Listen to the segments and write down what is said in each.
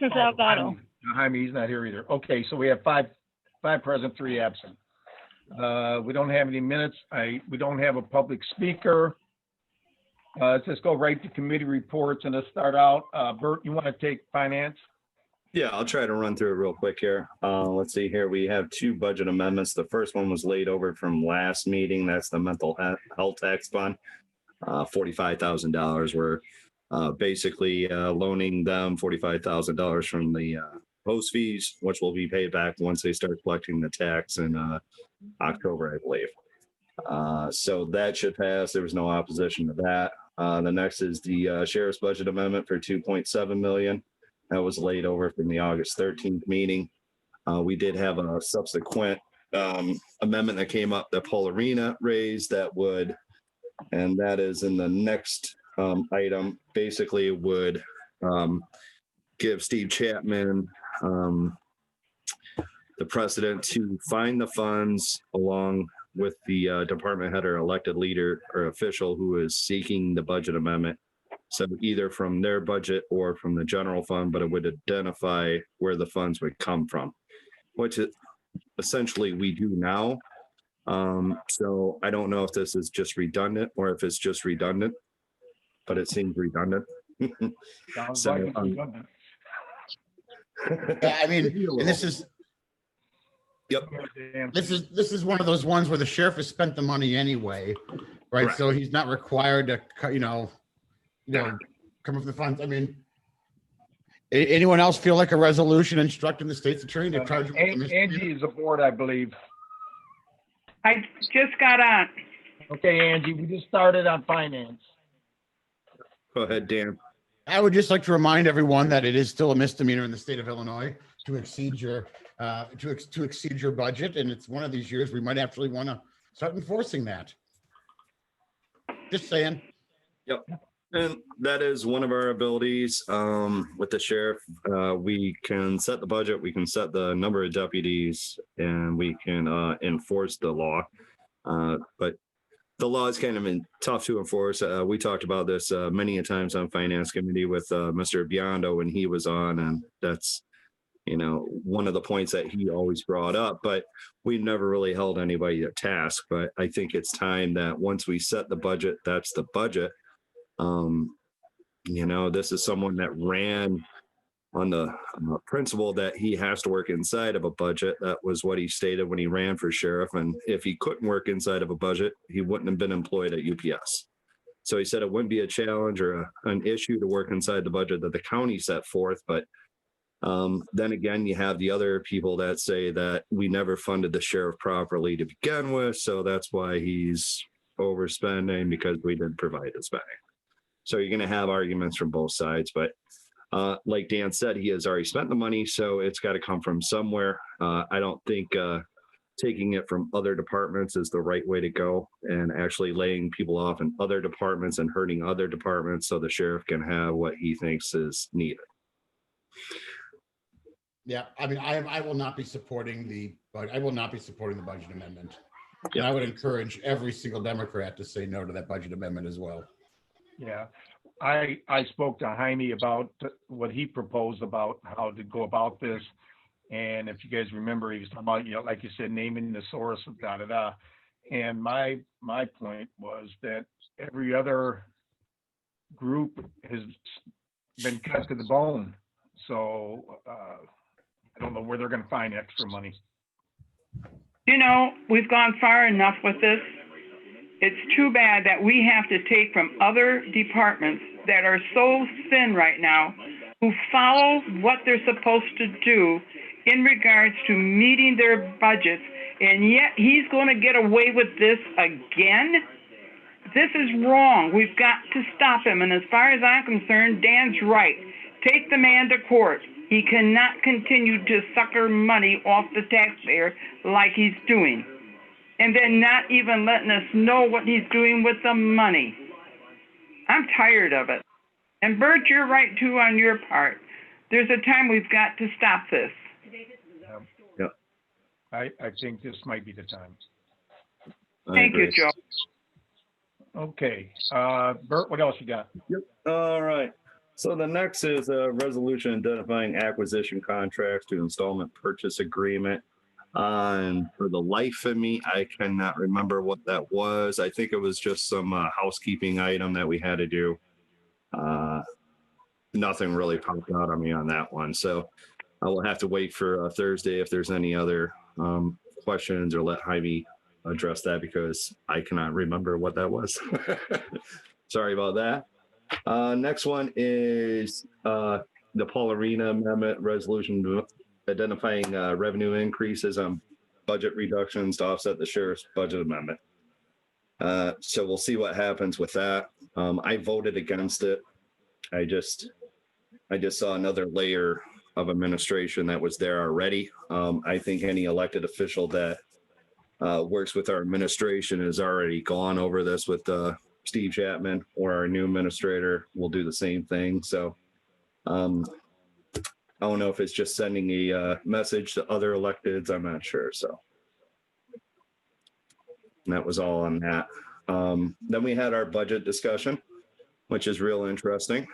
Mr. Salgado. Jaime, he's not here either. Okay, so we have five present, 3 absent. We don't have any minutes. We don't have a public speaker. Let's just go right to committee reports and let's start out. Bert, you want to take finance? Yeah, I'll try to run through it real quick here. Let's see here. We have 2 budget amendments. The first one was laid over from last meeting. That's the mental health tax fund. $45,000. We're basically loaning them $45,000 from the post fees, which will be paid back once they start collecting the tax in October, I believe. So that should pass. There was no opposition to that. The next is the sheriff's budget amendment for $2.7 million. That was laid over from the August 13th meeting. We did have a subsequent amendment that came up that Paul Arena raised that would, and that is in the next item, basically would give Steve Chapman the precedent to find the funds along with the department head or elected leader or official who is seeking the budget amendment. So either from their budget or from the general fund, but it would identify where the funds would come from, which essentially we do now. So I don't know if this is just redundant or if it's just redundant, but it seems redundant. Sounds So, like it's redundant. Yeah, I mean, and this is one of those ones where the sheriff has spent the money anyway, right? Correct. So he's not required to, come up with the funds. I mean, anyone else feel like a resolution instructing the state's attorney to charge? Angie is aboard, I believe. I just got on. Okay, Angie, we just started on finance. Go ahead, Dan. I would just like to remind everyone that it is still a misdemeanor in the state of Illinois to exceed your to exceed your budget, and it's one of these years we might actually want to start enforcing that. Just saying. Yep. And that is one of our abilities with the sheriff. We can set the budget, we can set the number of deputies, and we can enforce the law. But the law is kind of tough to enforce. We talked about this many a times on finance committee with Mr. Biondo when he was on, and that's, one of the points that he always brought up, but we've never really held anybody to task. But I think it's time that once we set the budget, that's the budget. This is someone that ran on the principle that he has to work inside of a budget. That was what he stated when he ran for sheriff. And if he couldn't work inside of a budget, he wouldn't have been employed at UPS. So he said it wouldn't be a challenge or an issue to work inside the budget that the county set forth. But then again, you have the other people that say that we never funded the sheriff properly to begin with. So that's why he's overspending, because we didn't provide the spending. So you're going to have arguments from both sides. But like Dan said, he has already spent the money, so it's got to come from somewhere. I don't think taking it from other departments is the right way to go, and actually laying people off in other departments and hurting other departments so the sheriff can have what he thinks is needed. Yeah, I mean, I will not be supporting the budget amendment. Yep. And I would encourage every single Democrat to say no to that budget amendment as well. Yeah, I spoke to Jaime about what he proposed about how to go about this. And if you guys remember, he was talking about, like you said, naming the source of da-da-da. And my point was that every other group has been cut to the bone. So I don't know where they're going to find extra money. We've gone far enough with this. It's too bad that we have to take from other departments that are so thin right now, who follow what they're supposed to do in regards to meeting their budgets, and yet he's going to get away with this again. This is wrong. We've got to stop him. And as far as I'm concerned, Dan's right. Take the man to court. He cannot continue to sucker money off the taxpayer like he's doing, and then not even letting us know what he's doing with the money. I'm tired of it. And Bert, you're right too on your part. There's a time we've got to stop this. Yep. I think this might be the time. Thank you, Joe. Okay, Bert, what else you got? Yep. All right. So the next is a resolution identifying acquisition contracts to installment purchase agreement. For the life of me, I cannot remember what that was. I think it was just some housekeeping item that we had to do. Nothing really popped out on me on that one. So I will have to wait for Thursday if there's any other questions, or let Jaime address that because I cannot remember what that was. Sorry about that. Next one is the Paul Arena Amendment Resolution identifying revenue increases on budget reductions to offset the sheriff's budget amendment. So we'll see what happens with that. I voted against it. I just saw another layer of administration that was there already. I think any elected official that works with our administration has already gone over this with Steve Chapman, or our new administrator will do the same thing. So I don't know if it's just sending a message to other electeds. I'm not sure. So and that was all on that. Then we had our budget discussion, which is real interesting.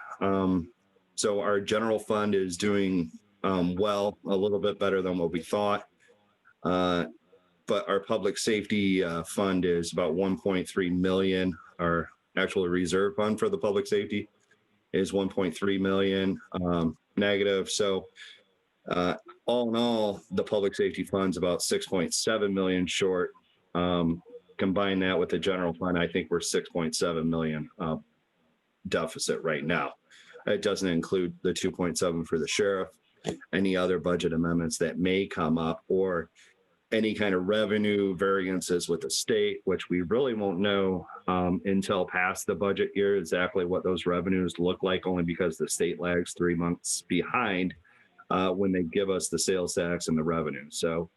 So our general fund is doing well, a little bit better than what we thought. But our public safety fund is about 1.3 million. Our actual reserve fund for the public safety is 1.3 million negative. So all in all, the public safety fund's about 6.7 million short. Combine that with the general fund, I think we're 6.7 million deficit right now. It doesn't include the 2.7 for the sheriff, any other budget amendments that may come up, or any kind of revenue variances with the state, which we really won't know until past the budget year exactly what those revenues look like, only because the state lags 3 months behind when they give us the sales tax and the revenue. So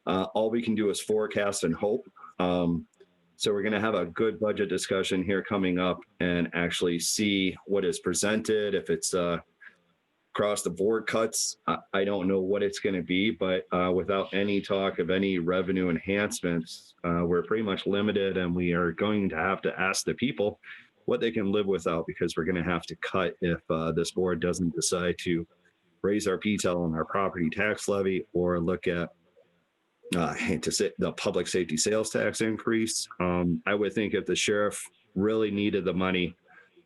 all we can do is forecast and hope. So we're going to have a good budget discussion here coming up and actually see what is presented. If it's across the board cuts, I don't know what it's going to be, but without any talk of any revenue enhancements, we're pretty much limited, and we are going to have to ask the people what they can live without, because we're going to have to cut if this board doesn't decide to raise our PTEL and our property tax levy, or look at the public safety sales tax increase. I would think if the sheriff really needed the money,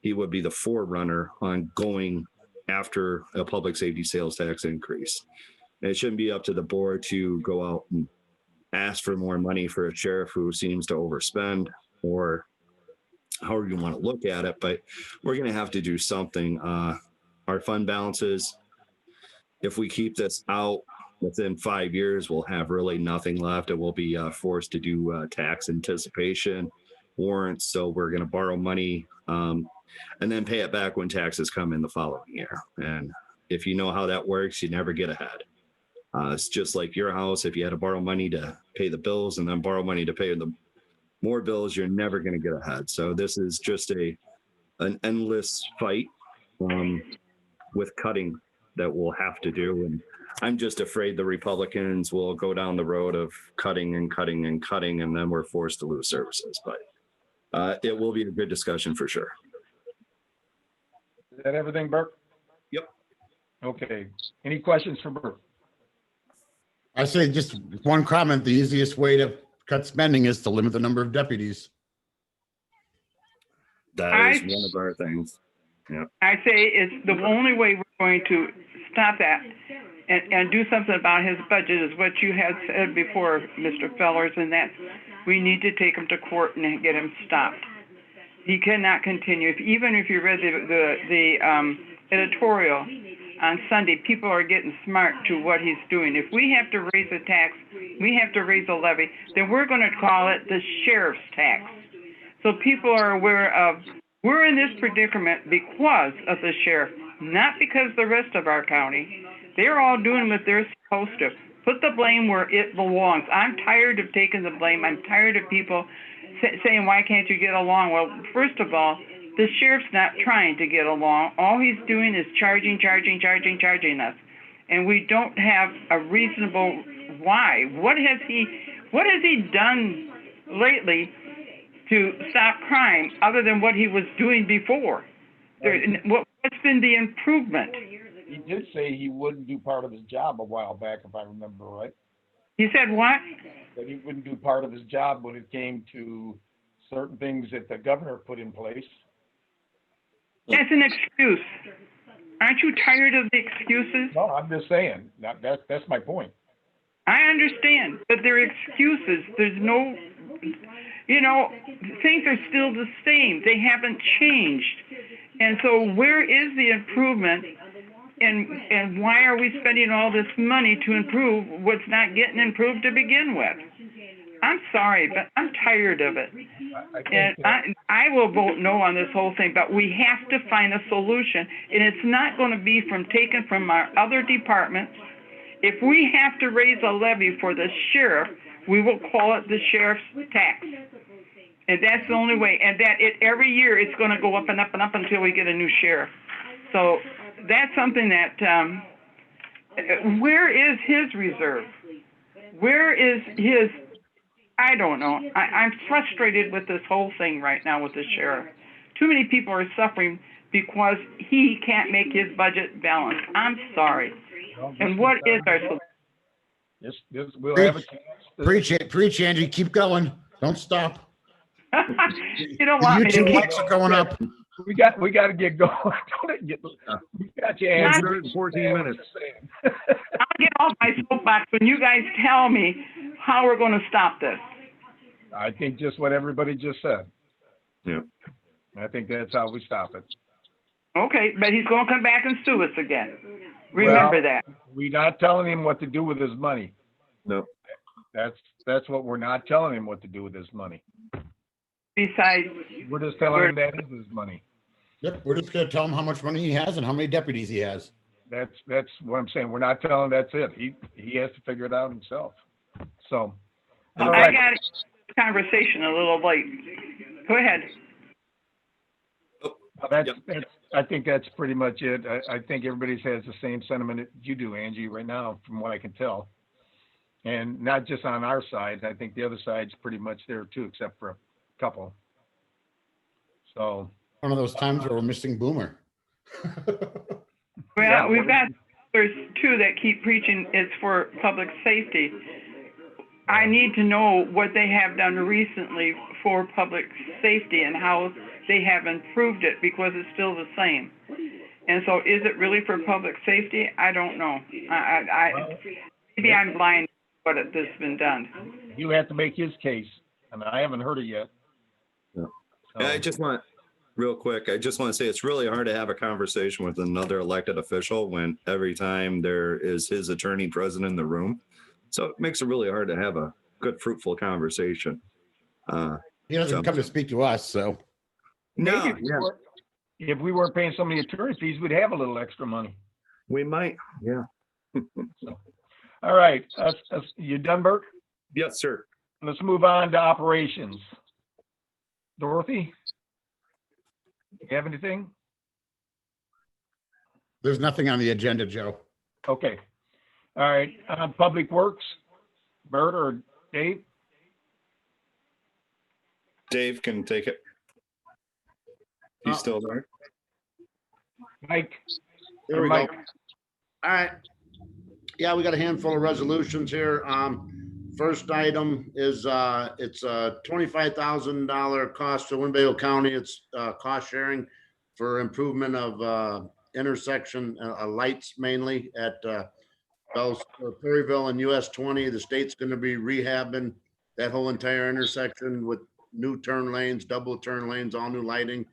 he would be the forerunner on going after a public safety sales tax increase. And it shouldn't be up to the board to go out and ask for more money for a sheriff who seems to overspend, or however you want to look at it. But we're going to have to do something. Our fund balances, if we keep this out, within 5 years, we'll have really nothing left, and we'll be forced to do tax anticipation warrants. So we're going to borrow money and then pay it back when taxes come in the following year. And if you know how that works, you never get ahead. It's just like your house. If you had to borrow money to pay the bills and then borrow money to pay the more bills, you're never going to get ahead. So this is just an endless fight with cutting that we'll have to do. And I'm just afraid the Republicans will go down the road of cutting and cutting and cutting, and then we're forced to lose services. But it will be a good discussion for sure. Is that everything, Burke? Yep. Okay. Any questions for Burke? I say just one comment. The easiest way to cut spending is to limit the number of deputies. That is one of our things. Yeah. I say it's the only way we're going to stop that and do something about his budget is what you had said before, Mr. Fellers, and that we need to take him to court and get him stopped. He cannot continue. Even if you read the editorial on Sunday, people are getting smart to what he's doing. If we have to raise a tax, we have to raise a levy, then we're going to call it the sheriff's tax. So people are aware of, we're in this predicament because of the sheriff, not because the rest of our county. They're all doing what they're supposed to. Put the blame where it belongs. I'm tired of taking the blame. I'm tired of people saying, why can't you get along? Well, first of all, the sheriff's not trying to get along. All he's doing is charging us. And we don't have a reasonable why. What has he done lately to stop crime other than what he was doing before? What what's been the improvement? He did say he wouldn't do part of his job a while back, if I remember right. He said what? That he wouldn't do part of his job when it came to certain things that the governor put in place. That's an excuse. Aren't you tired of the excuses? No, I'm just saying, that's my point. I understand, but they're excuses. There's no, things are still the same. They haven't changed. And so where is the improvement? And why are we spending all this money to improve what's not getting improved to begin with? I'm sorry, but I'm tired of it. And I will vote no on this whole thing, but we have to find a solution. And it's not going to be taken from our other departments. If we have to raise a levy for the sheriff, we will call it the sheriff's tax. And that's the only way. And that every year it's going to go up and up and up until we get a new sheriff. So that's something that, where is his reserve? Where is his, I don't know. I'm frustrated with this whole thing right now with the sheriff. Too many people are suffering because he can't make his budget balance. I'm sorry. And what is our solution? We'll have a chance. Preach, Angie. Keep going. Don't stop. You don't want me to YouTube keep likes are going up. We got to get going. We got you, Andrew. 14 minutes. I'll get off my soapbox when you guys tell me how we're going to stop this. I think just what everybody just said. Yeah. I think that's how we stop it. Okay, but he's going to come back and sue us again. Remember that. We're not telling him what to do with his money. No. That's what we're not telling him what to do with his money. Besides, We're just telling him that is his money. Yep, we're just going to tell him how much money he has and how many deputies he has. That's what I'm saying. We're not telling him that's it. He has to figure it out himself. So. I got this conversation a little late. Go ahead. I think that's pretty much it. I think everybody has the same sentiment that you do, Angie, right now, from what I can tell. And not just on our side. I think the other side's pretty much there too, except for a couple. So. One of those times where we're missing Boomer. Well, we've got there's two that keep preaching it's for public safety. I need to know what they have done recently for public safety and how they have improved it, because it's still the same. And so is it really for public safety? I don't know. Maybe I'm blind to what has been done. You have to make his case, and I haven't heard it yet. Yeah. So. I just want to say it's really hard to have a conversation with another elected official when every time there is his attorney present in the room. So it makes it really hard to have a good, fruitful conversation. He doesn't come to speak to us, so. No, if we weren't paying so many attorney fees, we'd have a little extra money. We might, yeah. So, all right, you done, Bert? Yes, sir. Let's move on to operations. Dorothy, you have anything? There's nothing on the agenda, Joe. Okay. All right, Public Works, Bert or Dave? Dave can take it. He's still there. Mike? There we Mike. go. All right. Yeah, we got a handful of resolutions here. First item is it's a $25,000 cost to Winnebago County. It's cost sharing for improvement of intersection lights, mainly at Perryville and US 20. The state's going to be rehabbing that whole entire intersection with new turn lanes, double turn lanes, all new lighting.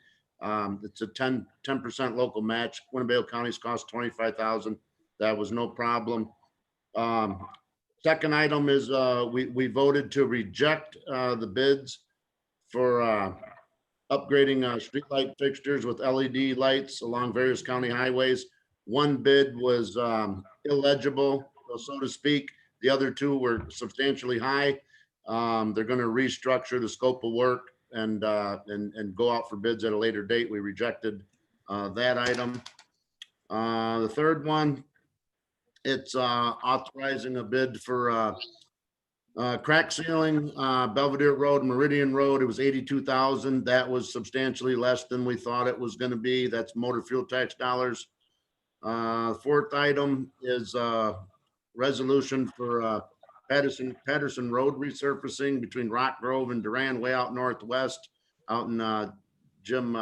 It's a 10% local match. Winnebago County's cost $25,000. That was no problem. Second item is we voted to reject the bids for upgrading street light fixtures with LED lights along various county highways. One bid was illegible, so to speak. The other two were substantially high. They're going to restructure the scope of work and go out for bids at a later date. We rejected that item. The third one, it's authorizing a bid for Crack sealing, Belvedere Road, Meridian Road, it was 82,000. That was substantially less than we thought it was gonna be. That's motor fuel tax dollars. Fourth item is resolution for Patterson Road resurfacing between Rock Grove and Duran, way out northwest, out in Jim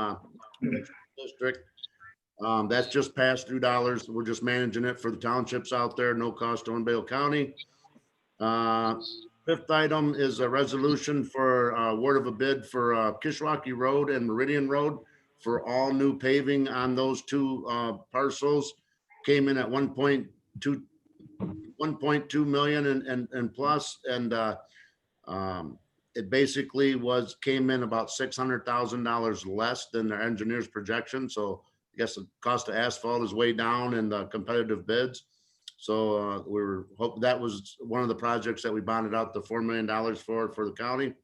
District. That's just pass-through dollars. We're just managing it for the townships out there, no cost to Winnebago County. Fifth item is a resolution for award of a bid for Kishwaukee Road and Meridian Road for all new paving on those two parcels. Came in at 1.2 million and plus, and it basically came in about $600,000 less than their engineer's projection. So I guess the cost of asphalt is way down in the competitive bids. So that was one of the projects that we bonded out the $4 million for the county.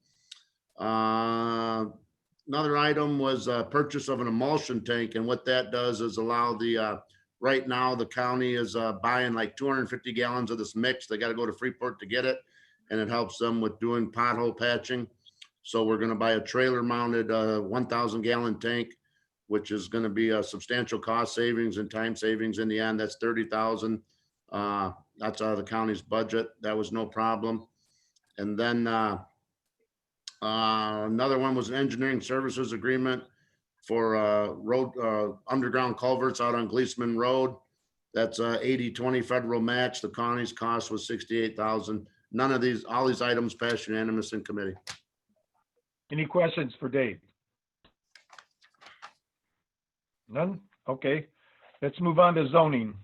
Another item was purchase of an emulsion tank. And what that does is allow right now the county is buying like 250 gallons of this mix. They got to go to Freeport to get it. And it helps them with doing pothole patching. So we're going to buy a trailer mounted 1,000 gallon tank, which is going to be a substantial cost savings and time savings in the end. That's 30,000. That's out of the county's budget. That was no problem. And then another one was an engineering services agreement for road underground culverts out on Gleesman Road. That's 80-20 federal match. The county's cost was 68,000. All these items passed unanimous in committee. Any questions for Dave? None? Okay. Let's move on to zoning.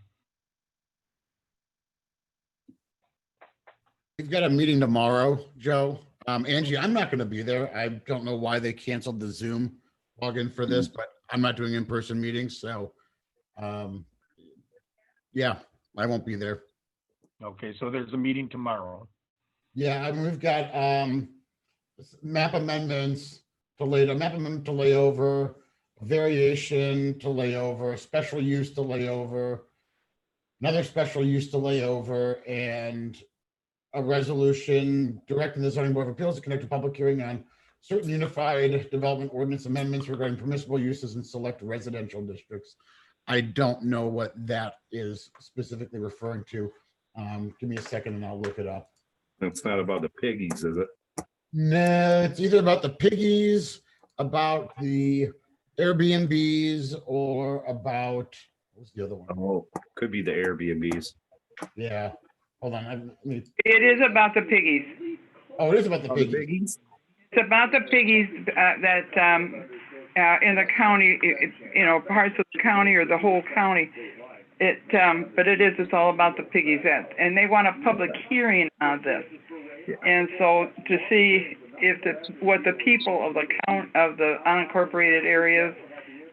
We've got a meeting tomorrow, Joe. Angie, I'm not going to be there. I don't know why they canceled the Zoom login for this, but I'm not doing in-person meetings. So, yeah, I won't be there. Okay, so there's a meeting tomorrow. Yeah, I mean, we've got map amendments to lay over, variation to lay over, special use to lay over, another special use to lay over, and a resolution directing the zoning board of appeals to conduct a public hearing on certain unified development ordinance amendments regarding permissible uses in select residential districts. I don't know what that is specifically referring to. Give me a second and I'll look it up. It's not about the piggies, is it? No, it's either about the piggies, about the Airbnbs, or about, what's the other one? Oh, could be the Airbnbs. Yeah, hold on. It is about the piggies. Oh, it is about the Oh, the piggies. piggies? It's about the piggies that in the county, parts of the county or the whole county. But it's all about the piggies. And they want a public hearing on this. Yeah. And so to see what the people of the unincorporated areas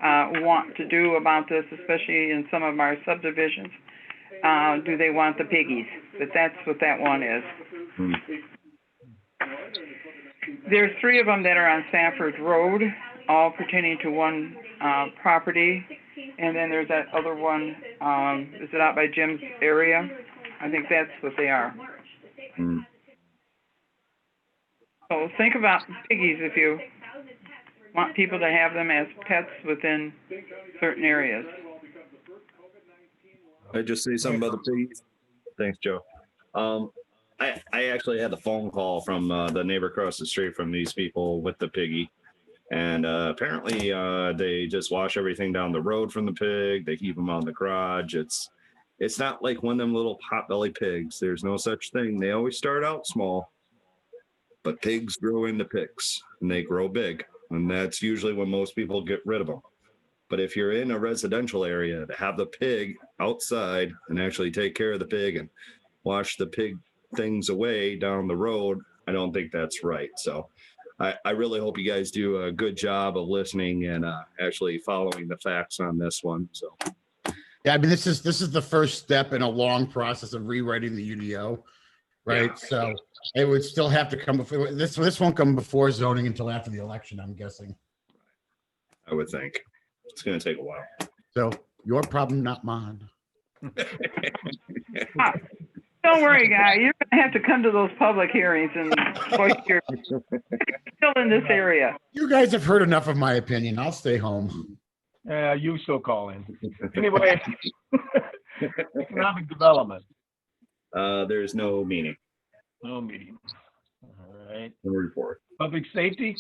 want to do about this, especially in some of our subdivisions, do they want the piggies? But that's what that one is. Hmm. There's 3 of them that are on Safford Road, all pertaining to one property. And then there's that other one, is it out by Jim's area? I think that's what they are. Hmm. So think about piggies if you want people to have them as pets within certain areas. I just say something about the piggies. Thanks, Joe. I actually had the phone call from the neighbor across the street from these people with the piggy. And apparently they just wash everything down the road from the pig. They keep them out in the garage. It's not like one of them little pot-belly pigs. There's no such thing. They always start out small, but pigs grow into pigs and they grow big. And that's usually when most people get rid of them. But if you're in a residential area, to have the pig outside and actually take care of the pig and wash the pig things away down the road, I don't think that's right. So I really hope you guys do a good job of listening and actually following the facts on this one. So, yeah, I mean, this is the first step in a long process of rewriting the UDO, right? Yeah. So it would still have to come before this. This won't come before zoning until after the election, I'm guessing. I would think it's going to take a while. So your problem, not mine. Don't worry, guy. You're gonna have to come to those public hearings and voice your still in this area. You guys have heard enough of my opinion. I'll stay home. You still call in. Anyway, economic development, There's no meaning, no meeting. All right. no report. Public safety,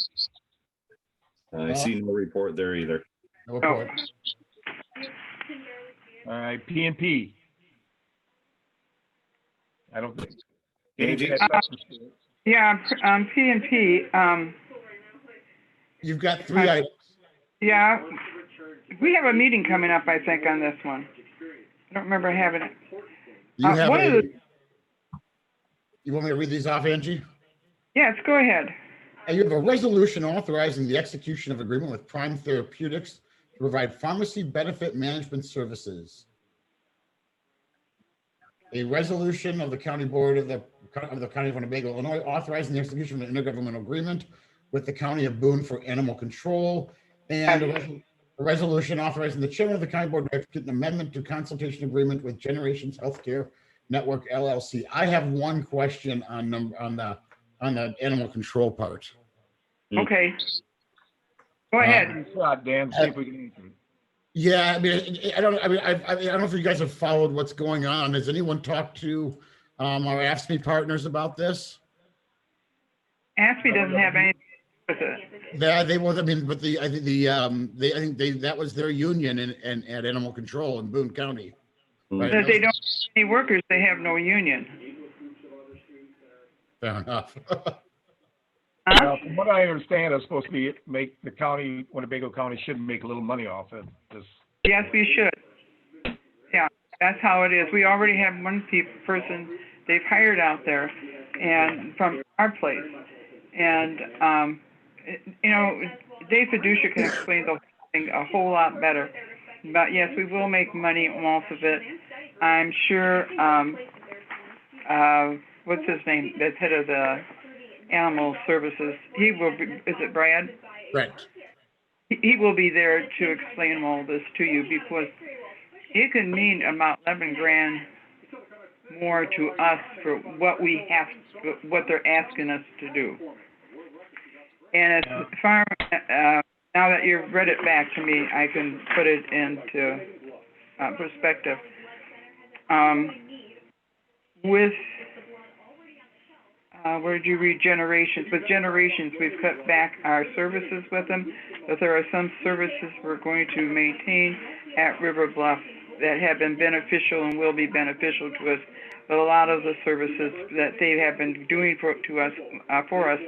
I see no report there either. No report. all right, P&P. I don't think. Angie? Yeah, P&P, You've got 3 items. yeah. We have a meeting coming up, I think, on this one. I don't remember having it. You have one of a, the- you want me to read these off, Angie? Yes, go ahead. You have a resolution authorizing the execution of agreement with Prime Therapeutics to provide pharmacy benefit management services. A resolution of the County Board of the County of Winnebago, Illinois, authorizing the execution of an intergovernmental agreement with the County of Boone for animal control, and a resolution authorizing the chairman of the county board to execute an amendment to consultation agreement with Generations Healthcare Network LLC. I have one question on the animal control part. Okay. Go ahead. Shot, Dan, see if we can answer it. Yeah, I mean, I don't know if you guys have followed what's going on. Has anyone talked to our AFSCME partners about this? ASPE doesn't have anything to do with it. They was, I mean, but I think that was their union and at Animal Control in Boone County. Right? Because they don't have any workers, they have no union. Fair enough. Huh? Now, from what I understand, it's supposed to be make the county, Winnebago County should make a little money off it. Just, Yes, we should. Yeah, that's how it is. We already have one person they've hired out there and from our place. And, you know, Dave Fiducia can explain the whole thing a whole lot better. But yes, we will make money off of it. I'm sure, what's his name? That's head of the animal services. He will be, is it Brad? Right. He will be there to explain all this to you because it could mean about 11 grand more to us for what we have, what they're asking us to do. And as far, now that you've read it back to me, I can put it into perspective. With where'd you read Generations? With Generations, we've cut back our services with them, but there are some services we're going to maintain at River Bluff that have been beneficial and will be beneficial to us. But a lot of the services that they have been doing for us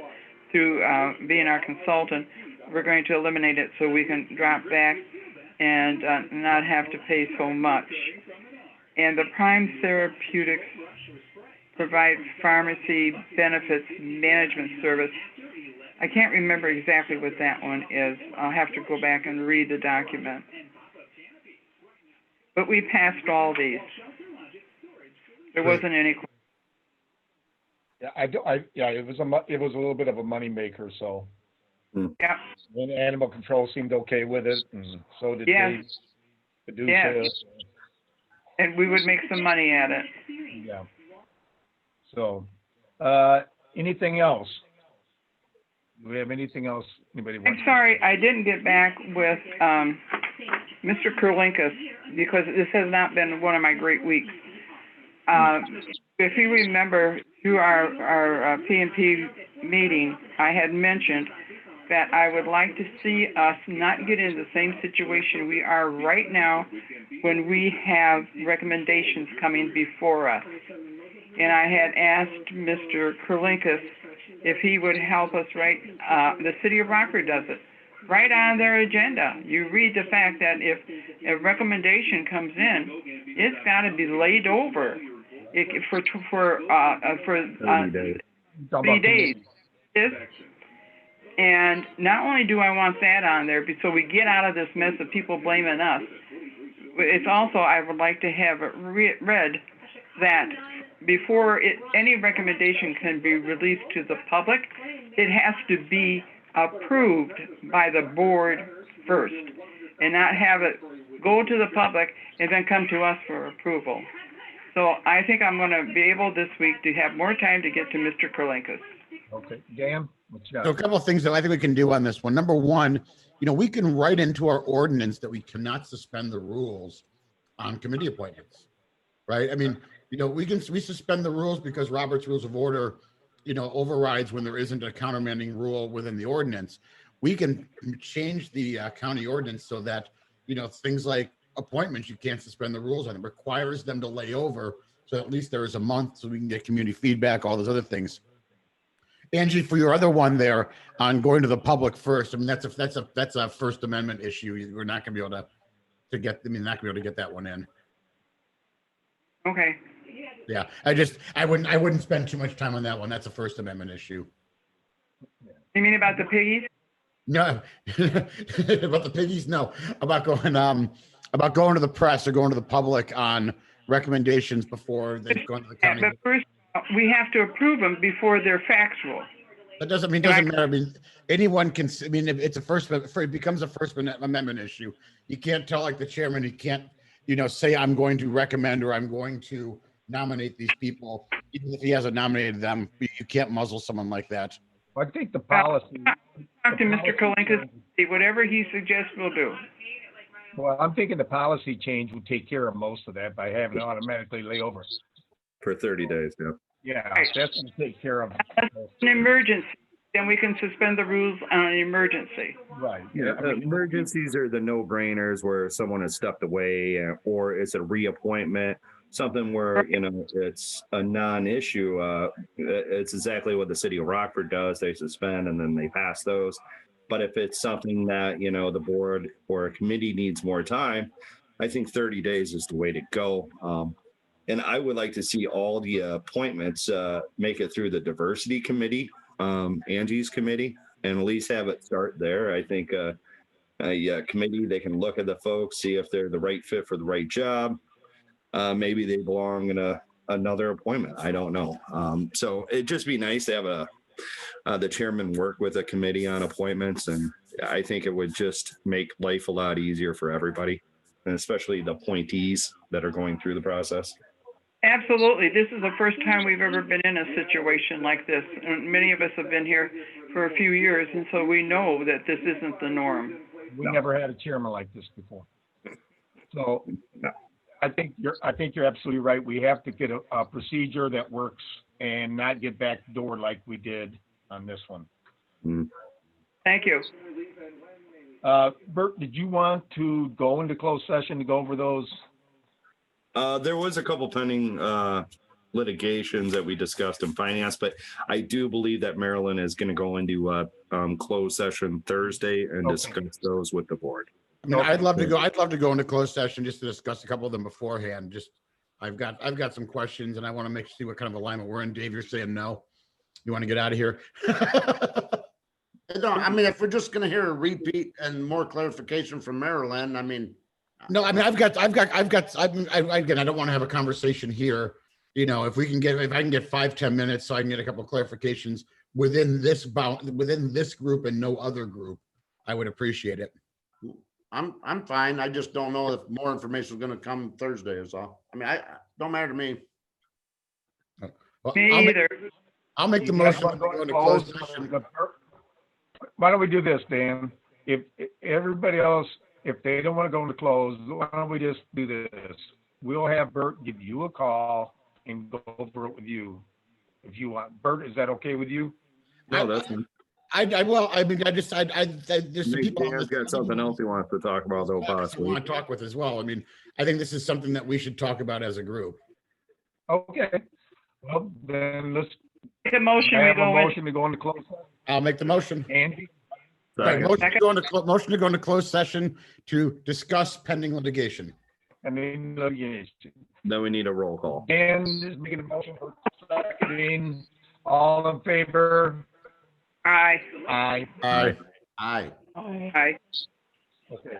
through being our consultant, we're going to eliminate it so we can drop back and not have to pay so much. And the Prime Therapeutics provide pharmacy benefits management service. I can't remember exactly what that one is. I'll have to go back and read the document. But we passed all these. There wasn't any. yeah, it was a little bit of a money maker. So, Yeah. when animal control seemed okay with it, and so did Yes. Dave Fiducia. Yes. And we would make some money at it. Yeah. So, anything else? Do we have anything else anybody wants? I'm sorry, I didn't get back with Mr. Kurlinkus because this has not been one of my great weeks. If you remember, through our P&P meeting, I had mentioned that I would like to see us not get in the same situation we are right now when we have recommendations coming before us. And I had asked Mr. Kurlinkus if he would help us write, the city of Rockford does it, right on their agenda. You read the fact that if a recommendation comes in, it's got to be laid over for 30 days. 3 days. And not only do I want that on there, so we get out of this mess of people blaming us, it's also, I would like to have it read that before any recommendation can be released to the public, it has to be approved by the board first, and not have it go to the public and then come to us for approval. So I think I'm gonna be able this week to have more time to get to Mr. Kurlinkus. Okay, Dan, what you So a got? couple of things that I think we can do on this one. Number one, we can write into our ordinance that we cannot suspend the rules on committee appointments, right? I mean, we suspend the rules because Robert's Rules of Order, overrides when there isn't a countermanding rule within the ordinance. We can change the county ordinance so that, things like appointments, you can't suspend the rules on. It requires them to lay over. So at least there is a month so we can get community feedback, all those other things. Angie, for your other one there on going to the public first, I mean, that's a First Amendment issue. We're not gonna be able to get, not gonna be able to get that one in. Okay. Yeah, I wouldn't spend too much time on that one. That's a First Amendment issue. You mean about the piggies? No, about the piggies, no. About going to the press or going to the public on recommendations before they've gone to the county. But first, we have to approve them before they're factual. That doesn't matter. I mean, anyone can, I mean, if it's it becomes a First Amendment issue. You can't tell, like the chairman, he can't, say I'm going to recommend or I'm going to nominate these people, even if he hasn't nominated them. You can't muzzle someone like that. I think the policy. Talk to Mr. Kalinkas, whatever he suggests, we'll do. Well, I'm thinking the policy change would take care of most of that by having it automatically lay over. For 30 days, yeah. Yeah, that's going to take care of. An emergency, then we can suspend the rules on an emergency. Right. Yeah, I mean, emergencies are the no-brainers where someone has stepped away or it's a reappointment, something where, it's a non-issue. It's exactly what the city of Rockford does. They suspend and then they pass those. But if it's something that, the board or a committee needs more time, I think 30 days is the way to go. And I would like to see all the appointments make it through the diversity committee, Angie's committee, and at least have it start there. I think a committee, they can look at the folks, see if they're the right fit for the right job. Maybe they belong in another appointment. I don't know. So it'd just be nice to have the chairman work with a committee on appointments. And I think it would just make life a lot easier for everybody, and especially the appointees that are going through the process. Absolutely. This is the first time we've ever been in a situation like this. And many of us have been here for a few years, and so we know that this isn't the norm. we never had a chairman like this before. So I think you're absolutely right. We have to get a procedure that works and not get backdoor like we did on this one. Thank you. Bert, did you want to go into closed session to go over those? There was a couple pending litigations that we discussed in finance, but I do believe that Marilyn is going to go into closed session Thursday and discuss those with the board. I mean, I'd love to go into closed session just to discuss a couple of them beforehand. I've got some questions and I want to see what kind of alignment we're in. Dave, you're saying no. You want to get out of here? No, I mean, if we're just going to hear a repeat and more clarification from Marilyn, I mean. No, I mean, again, I don't want to have a conversation here. You know, if I can get 5-10 minutes so I can get a couple of clarifications within this group and no other group, I would appreciate it. I'm fine. I just don't know if more information is going to come Thursday is all. I mean, don't matter to me. Well, Me either. I'll make the motion to go into closed session. Why don't we do this, Dan? If everybody else, if they don't want to go into close, why don't we just do this? We'll have Bert give you a call and go over it with you if you want. Bert, is that okay with you? No, that's fine. There's some people. Dan's got something else he wants to talk about, though, possibly. I want to talk with as well. I mean, I think this is something that we should talk about as a group. Okay. Well, then let's Make a motion. have a motion to go into closed session. I'll make the motion. Angie? Right, motion to go into closed session to discuss pending litigation. And then litigation. Then we need a roll call. Dan is making a motion for seconding. All in favor? Aye. Aye. Aye. Aye. Aye. Okay.